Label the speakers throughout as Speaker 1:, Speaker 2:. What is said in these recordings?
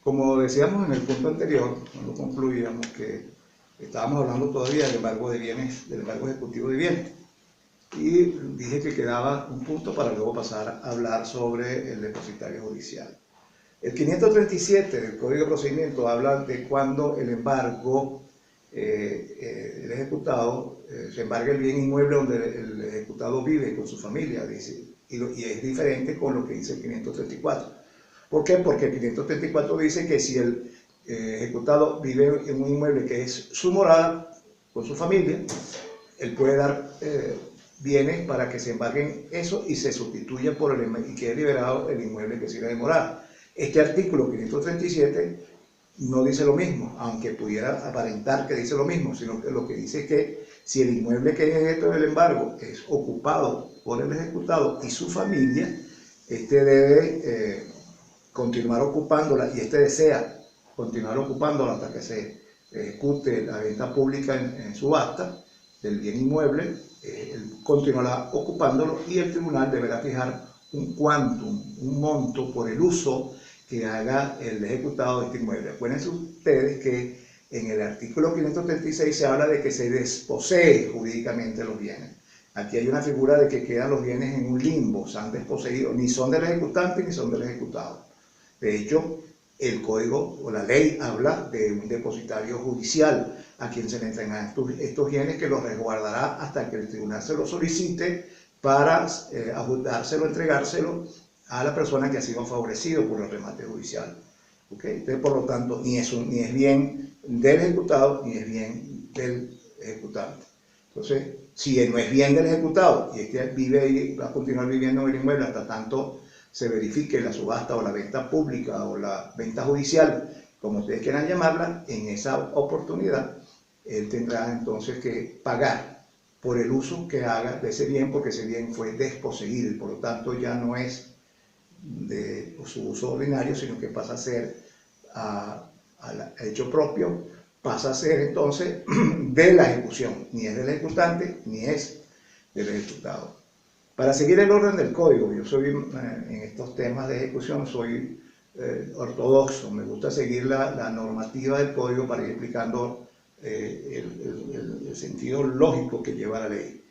Speaker 1: Como decíamos en el punto anterior, cuando concluíamos que estábamos hablando todavía del embargo de bienes, del embargo ejecutivo de bienes, y dije que quedaba un punto para luego pasar a hablar sobre el depositario judicial. El 537 del Código de Procedimiento habla de cuando el embargo, el ejecutado, se embarga el bien inmueble donde el ejecutado vive con su familia, dice, y es diferente con lo que dice el 534. ¿Por qué? Porque el 534 dice que si el ejecutado vive en un inmueble que es su morada, con su familia, él puede dar bienes para que se embarguen eso y se sustituya por y quede liberado el inmueble que sirve de morada. Este artículo 537 no dice lo mismo, aunque pudiera aparentar que dice lo mismo, sino que lo que dice es que si el inmueble que es objeto del embargo es ocupado por el ejecutado y su familia, este debe continuar ocupándola, y este desea continuar ocupándola hasta que se ejecute la venta pública en subasta del bien inmueble, él continuará ocupándolo y el tribunal deberá fijar un quantum, un monto por el uso que haga el ejecutado de este inmueble. Acuérdense ustedes que en el artículo 536 se habla de que se desposee jurídicamente los bienes. Aquí hay una figura de que quedan los bienes en un limbo, se han desposeído, ni son del ejecutante ni son del ejecutado. De hecho, el código o la ley habla de un depositario judicial a quien se le entregan estos bienes, que los resguardará hasta que el tribunal se lo solicite para adjudárselo, entregárselo a la persona que ha sido favorecido por el remate judicial. ¿Okay? Entonces, por lo tanto, ni es bien del ejecutado ni es bien del ejecutante. Entonces, si no es bien del ejecutado y este vive y va a continuar viviendo en el inmueble hasta tanto se verifique la subasta o la venta pública o la venta judicial, como ustedes quieran llamarla, en esa oportunidad, él tendrá entonces que pagar por el uso que haga de ese bien, porque ese bien fue desposeído y por lo tanto ya no es de su uso ordinario, sino que pasa a ser al hecho propio, pasa a ser entonces de la ejecución, ni es del ejecutante ni es del ejecutado. Para seguir el orden del código, yo soy en estos temas de ejecución, soy ortodoxo, me gusta seguir la normativa del código para ir explicando el sentido lógico que lleva la ley.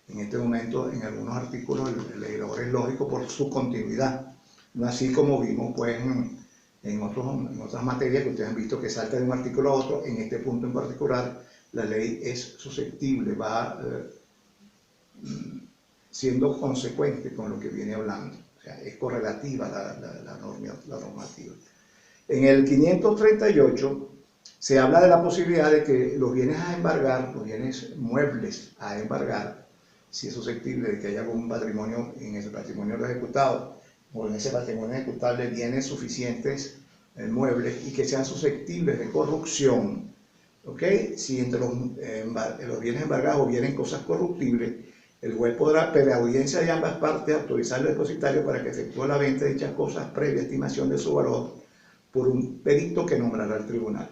Speaker 1: En este momento, en algunos artículos, el legislador es lógico por su continuidad, no así como vimos pues, en otras materias que ustedes han visto que salta de un artículo a otro. En este punto en particular, la ley es susceptible, va siendo consecuente con lo que viene hablando, o sea, es correlativa la normativa. En el 538 se habla de la posibilidad de que los bienes a embargar, los bienes muebles a embargar, si es susceptible de que haya algún patrimonio en ese patrimonio ejecutado o en ese patrimonio ejecutable bienes suficientes muebles y que sean susceptibles de corrupción, ¿ok? Si entre los bienes embargados vienen cosas corruptibles, el juez podrá, previa audiencia de ambas partes, autorizar al depositario para que efectúe la venta de dichas cosas previa estimación de su valor por un perito que nombrará el tribunal.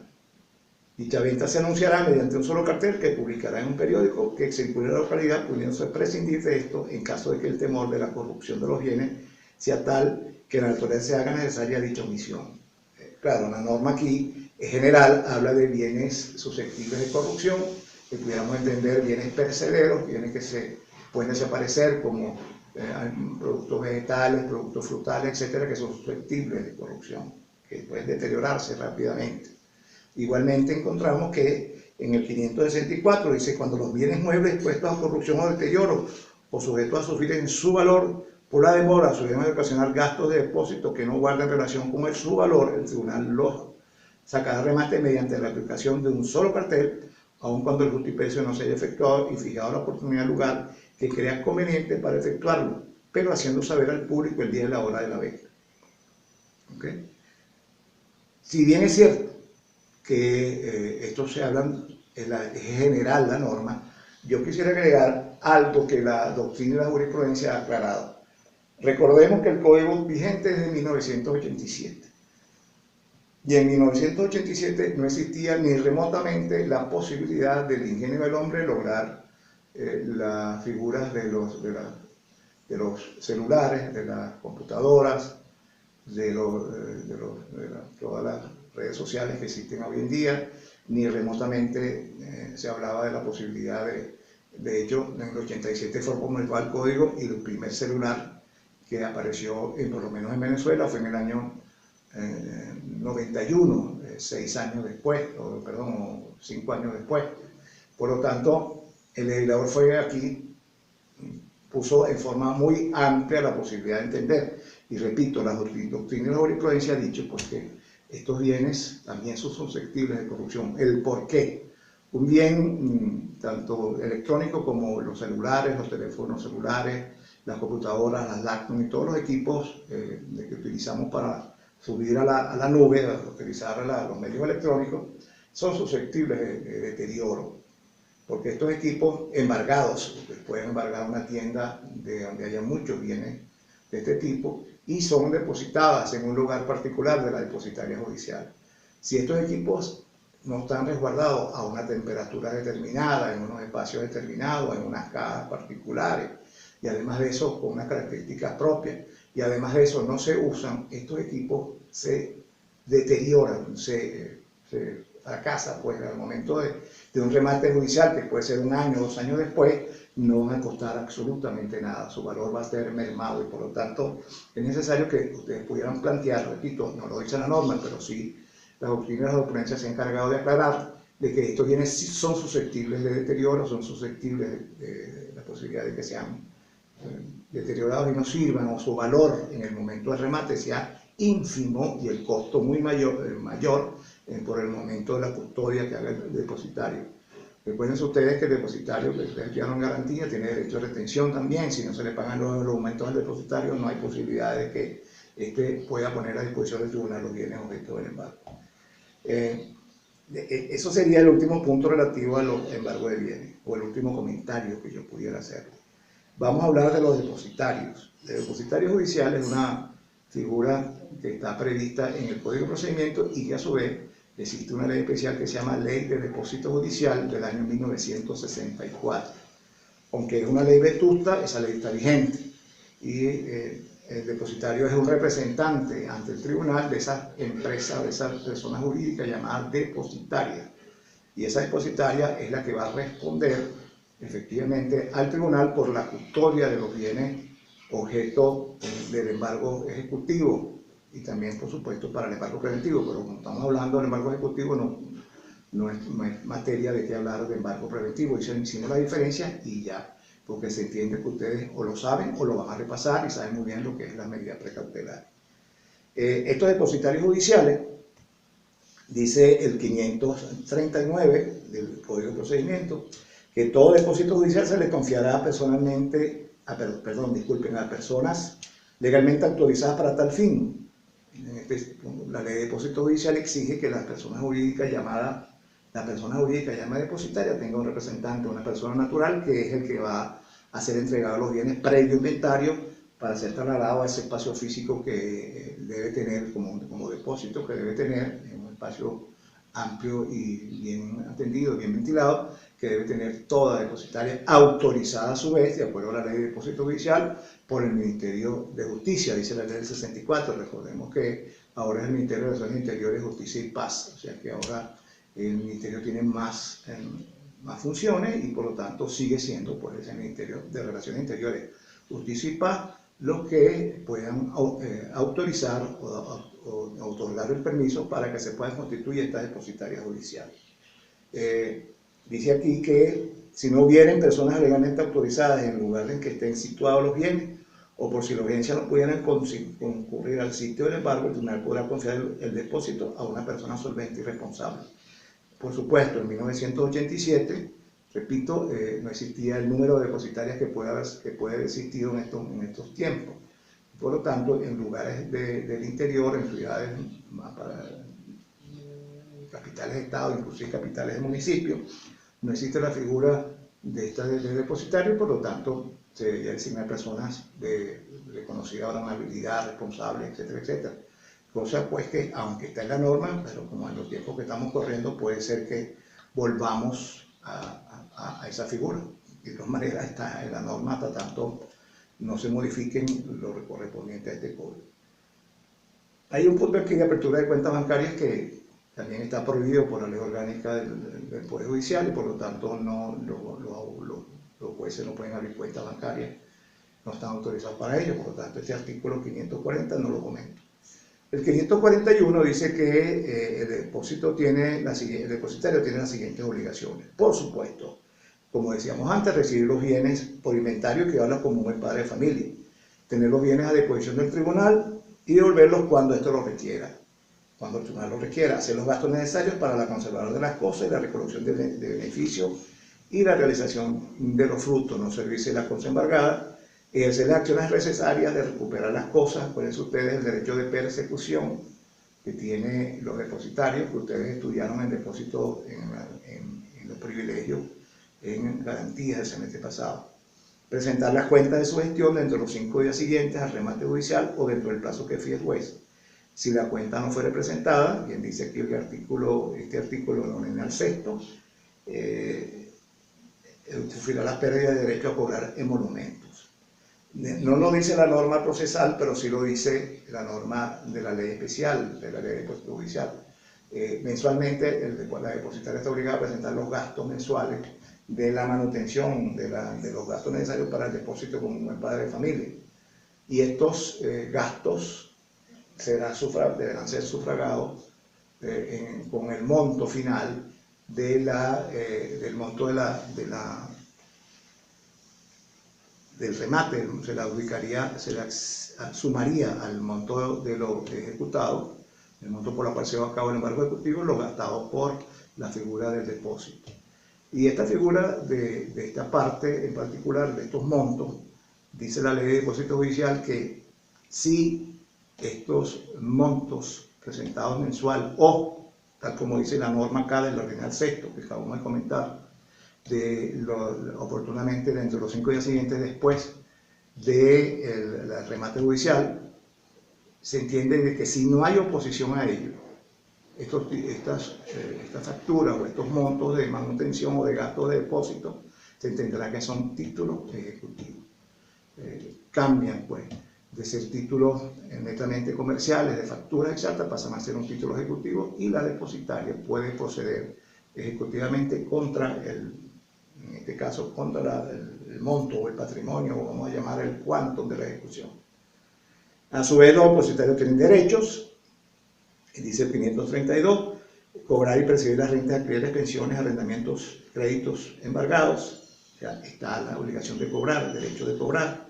Speaker 1: Dicha venta se anunciará mediante un solo cartel que publicará en un periódico que circule en la localidad, pudiéndose prescindir de esto en caso de que el temor de la corrupción de los bienes sea tal que la naturaleza se haga necesaria dicha omisión. Claro, la norma aquí es general, habla de bienes susceptibles de corrupción, que pudiéramos entender bienes perecederos, bienes que se pueden desaparecer como productos vegetales, productos frutales, etcétera, que son susceptibles de corrupción, que pueden deteriorarse rápidamente. Igualmente encontramos que en el 564 dice: cuando los bienes muebles expuestos a corrupción o deterioro o sujetos a sufrir en su valor por la demora, suelen ocasionar gastos de depósito que no guardan relación con su valor, el tribunal los sacará remate mediante la aplicación de un solo cartel, aun cuando el justiprecio no se haya efectuado y fijado la oportunidad del lugar que crea conveniente para efectuarlo, pero haciendo saber al público el día y la hora de la venta. ¿Okay? Si bien es cierto que esto se habla, es general la norma, yo quisiera agregar algo que la doctrina y la jurisprudencia ha aclarado. Recordemos que el código vigente es de 1987. Y en 1987 no existía ni remotamente la posibilidad del ingenio del hombre lograr las figuras de los celulares, de las computadoras, de todas las redes sociales que existen hoy en día, ni remotamente se hablaba de la posibilidad de hecho, en el 87 fue promulgado el código y el primer celular que apareció, por lo menos en Venezuela, fue en el año 91, 6 años después, perdón, 5 años después. Por lo tanto, el legislador fue aquí, puso en forma muy amplia la posibilidad de entender. Y repito, la doctrina de la jurisprudencia ha dicho pues, que estos bienes también son susceptibles de corrupción. ¿El por qué? Un bien tanto electrónico como los celulares, los teléfonos celulares, las computadoras, las laptops y todos los equipos que utilizamos para subir a la nube, a utilizar los medios electrónicos, son susceptibles de deterioro. Porque estos equipos embargados, ustedes pueden embargar una tienda de donde haya muchos bienes de este tipo y son depositadas en un lugar particular de la depositaria judicial. Si estos equipos no están resguardados a una temperatura determinada, en unos espacios determinados, en unas cajas particulares, y además de eso con unas características propias, y además de eso no se usan, estos equipos se deterioran, se fracasa, pues al momento de un remate judicial, que puede ser 1 año, 2 años después, no van a costar absolutamente nada, su valor va a ser mermado y por lo tanto es necesario que ustedes pudieran plantear, repito, no lo dice la norma, pero sí la doctrina de la jurisprudencia se ha encargado de aclarar de que estos bienes son susceptibles de deterioro, son susceptibles de la posibilidad de que sean deteriorados y no sirvan, o su valor en el momento del remate sea ínfimo y el costo muy mayor por el momento de la custodia que haga el depositario. Recuerden ustedes que el depositario, que ustedes quedaron garantía, tiene derecho a retención también. Si no se le pagan los aumentos al depositario, no hay posibilidad de que éste pueda poner a disposición del tribunal los bienes objeto del embargo. Eso sería el último punto relativo a los embargos de bienes, o el último comentario que yo pudiera hacer. Vamos a hablar de los depositarios. El depositario judicial es una figura que está prevista en el Código de Procedimiento y que a su vez existe una ley especial que se llama Ley de Depósito Judicial del año 1964. Aunque es una ley vetusta, esa ley está vigente. Y el depositario es un representante ante el tribunal de esas empresas, de esas personas jurídicas llamadas depositarias. Y esa depositaria es la que va a responder efectivamente al tribunal por la custodia de los bienes objeto del embargo ejecutivo y también, por supuesto, para el embargo preventivo, pero como estamos hablando del embargo ejecutivo, no es materia de que hablar de embargo preventivo. Hicimos la diferencia y ya, porque se entiende que ustedes o lo saben o lo van a repasar y saben muy bien lo que es la medida precautelar. Estos depositarios judiciales, dice el 539 del Código de Procedimiento, que todo depósito judicial se le confiará personalmente, a personas legalmente autorizadas para tal fin. La ley de depósito judicial exige que la persona jurídica llamada depositaria tenga un representante, una persona natural, que es el que va a ser entregado los bienes previo inventario para ser trasladado a ese espacio físico que debe tener como depósito, que debe tener en un espacio amplio y bien atendido, bien ventilado, que debe tener toda depositaria autorizada a su vez, de acuerdo a la ley de depósito judicial, por el Ministerio de Justicia, dice la ley del 64. Recordemos que ahora es el Ministerio de Relaciones Interiores, Justicia y Paz, o sea que ahora el Ministerio tiene más funciones y por lo tanto sigue siendo pues, el Ministerio de Relaciones Interiores, Justicia y Paz los que puedan autorizar o otorgar el permiso para que se puedan constituir estas depositarias judiciales. Dice aquí que si no hubieren personas legalmente autorizadas en el lugar en que estén situados los bienes, o por si la audiencia no pudieran concurrir al sitio del embargo, el tribunal podrá confiar el depósito a una persona solvente y responsable. Por supuesto, en 1987, repito, no existía el número de depositarias que puede haber existido en estos tiempos. Por lo tanto, en lugares del interior, en ciudades capitales de estado, inclusive capitales de municipio, no existe la figura de depositario, por lo tanto se debería designar personas de reconocida honorabilidad, responsables, etcétera, etcétera. Cosa pues que, aunque está en la norma, pero como en los tiempos que estamos corriendo, puede ser que volvamos a esa figura. De todas maneras está en la norma hasta tanto no se modifiquen lo correspondiente a este código. Hay un punto aquí de apertura de cuentas bancarias que También está prohibido por la ley orgánica del Poder Judicial y por lo tanto los jueces no pueden abrir cuentas bancarias, no están autorizados para ello, por lo tanto este artículo 540 no lo comento. El 541 dice que el depositario tiene las siguientes obligaciones. Por supuesto, como decíamos antes, recibir los bienes por inventario que habla como un buen padre de familia, tener los bienes a disposición del tribunal y devolverlos cuando esto lo requiera. Cuando el tribunal lo requiera, hacer los gastos necesarios para la conservación de las cosas y la recolección de beneficios y la realización de los frutos, no servirse de las cosas embargadas, ejercer las acciones necesarias de recuperar las cosas. Acuérdense ustedes el derecho de persecución que tienen los depositarios, que ustedes estudiaron en depósito en los privilegios, en garantías del semestre pasado. Presentar las cuentas de su gestión dentro de los 5 días siguientes al remate judicial o dentro del plazo que fije el juez. Si la cuenta no fuera presentada, bien dice aquí este artículo nominal sexto, sufrirá la pérdida de derecho a cobrar emolumentos. No lo dice la norma procesal, pero sí lo dice la norma de la ley especial, de la ley de depósito judicial. Mensualmente, la depositaria está obligada a presentar los gastos mensuales de la manutención, de los gastos necesarios para el depósito como un buen padre de familia. Y estos gastos deberán ser sufragados con el monto final del monto del remate, se la sumaría al monto de lo ejecutado, el monto por la cual se va a cabo el embargo ejecutivo, lo gastado por la figura del depósito. Y esta figura de esta parte en particular, de estos montos, dice la ley de depósito judicial que si estos montos presentados mensual o, tal como dice la norma acá del ordinal sexto, que acabamos de comentar, oportunamente dentro de los 5 días siguientes después del remate judicial, se entiende de que si no hay oposición a ello, estas facturas o estos montos de manutención o de gasto de depósito, se entenderá que son títulos ejecutivos. Cambian pues de ser títulos netamente comerciales, de facturas exactas, pasan a ser un título ejecutivo y la depositaria puede proceder ejecutivamente contra en este caso contra el monto o el patrimonio, o vamos a llamar el quantum de la ejecución. A su vez, los depositarios tienen derechos, dice el 532, cobrar y percibir las rentas, alquileres, pensiones, arrendamientos, créditos embargados. O sea, está la obligación de cobrar, el derecho de cobrar,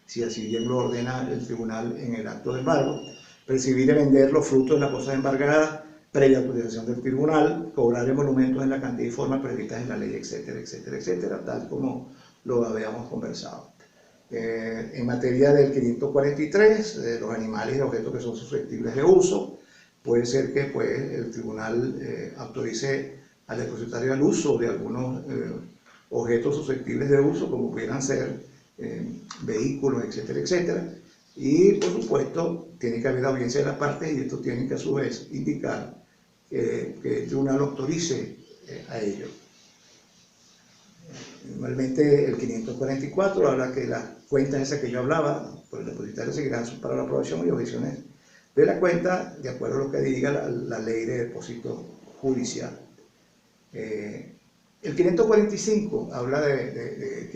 Speaker 1: si así bien lo ordena el tribunal en el acto de embargo. Percibir y vender los frutos de las cosas embargadas, previa autorización del tribunal, cobrar emolumentos en la cantidad y forma previstas en la ley, etcétera, etcétera, etcétera, tal como lo habíamos conversado. En materia del 543, de los animales y objetos que son susceptibles de uso, puede ser que pues, el tribunal autorice al depositario el uso de algunos objetos susceptibles de uso, como pudieran ser vehículos, etcétera, etcétera. Y por supuesto, tiene que haber audiencia de las partes y esto tiene que a su vez indicar que el tribunal autorice a ello. Normalmente el 544 habla que las cuentas esas que yo hablaba, por el depositario seguirán para la aprobación y objeciones de la cuenta, de acuerdo a lo que diga la ley de depósito judicial. El 545 habla de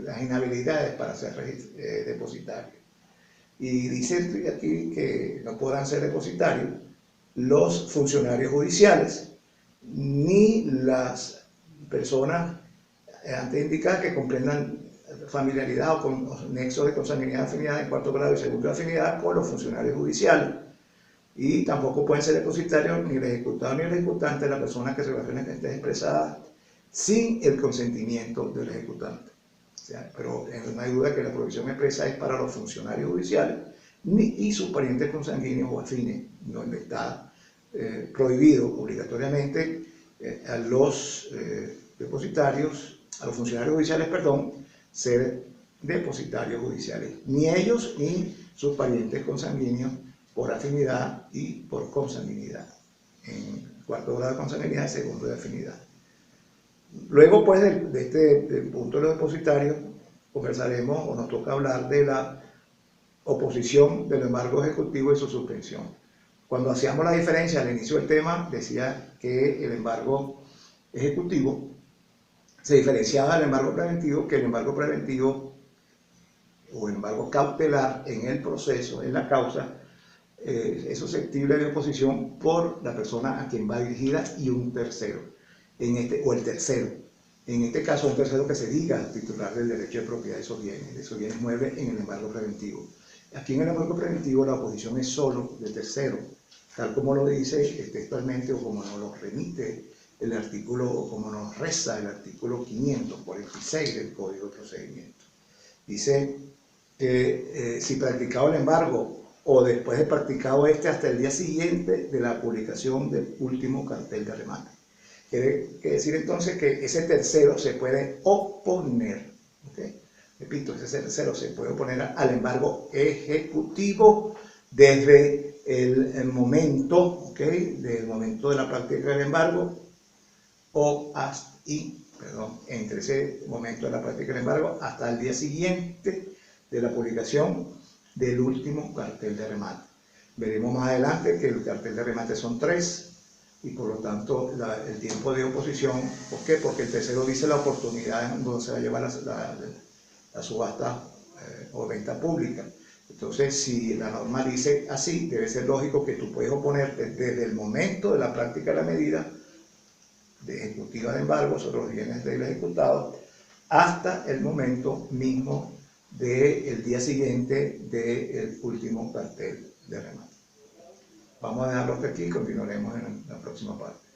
Speaker 1: las inhabilidades para ser depositario. Y dice aquí que no podrán ser depositarios los funcionarios judiciales, ni las personas antes indicadas que comprendan familiaridad o con nexo de consanguinidad, afinidad en cuarto grado y segundo de afinidad con los funcionarios judiciales. Y tampoco pueden ser depositarios ni el ejecutado ni el ejecutante de la persona que se relaciona que esté expresada sin el consentimiento del ejecutante. O sea, pero no hay duda que la prohibición expresa es para los funcionarios judiciales y sus parientes consanguíneos o afines, donde está prohibido obligatoriamente a los depositarios, a los funcionarios judiciales, perdón, ser depositarios judiciales, ni ellos ni sus parientes consanguíneos por afinidad y por consanguinidad, en cuarto grado de consanguinidad y segundo de afinidad. Luego, pues, de este punto de los depositarios, conversaremos o nos toca hablar de la oposición del embargo ejecutivo y su suspensión. Cuando hacíamos la diferencia al inicio del tema, decía que el embargo ejecutivo se diferenciaba del embargo preventivo, que el embargo preventivo o embargo cautelar en el proceso, en la causa, es susceptible de oposición por la persona a quien va dirigida y un tercero, o el tercero. En este caso, un tercero que se diga titular del derecho de propiedad de esos bienes muebles en el embargo preventivo. Aquí en el embargo preventivo la oposición es solo del tercero, tal como lo dice textualmente o como nos lo remite el artículo, o como nos reza el artículo 546 del Código de Procedimiento. Dice que si practicado el embargo o después de practicado hasta el día siguiente de la publicación del último cartel de remate. Quiere decir entonces que ese tercero se puede oponer, ¿okay? Repito, ese tercero se puede oponer al embargo ejecutivo desde el momento, ¿okay? Del momento de la práctica del embargo entre ese momento de la práctica del embargo hasta el día siguiente de la publicación del último cartel de remate. Veremos más adelante que el cartel de remate son 3 y por lo tanto el tiempo de oposición, ¿por qué? Porque el tercero dice la oportunidad en donde se va a llevar la subasta o venta pública. Entonces, si la norma dice así, debe ser lógico que tú puedes oponerte desde el momento de la práctica de la medida de ejecutiva de embargo sobre los bienes del ejecutado hasta el momento mismo del día siguiente del último cartel de remate. Vamos a dejarlo hasta aquí y continuaremos en la próxima parte.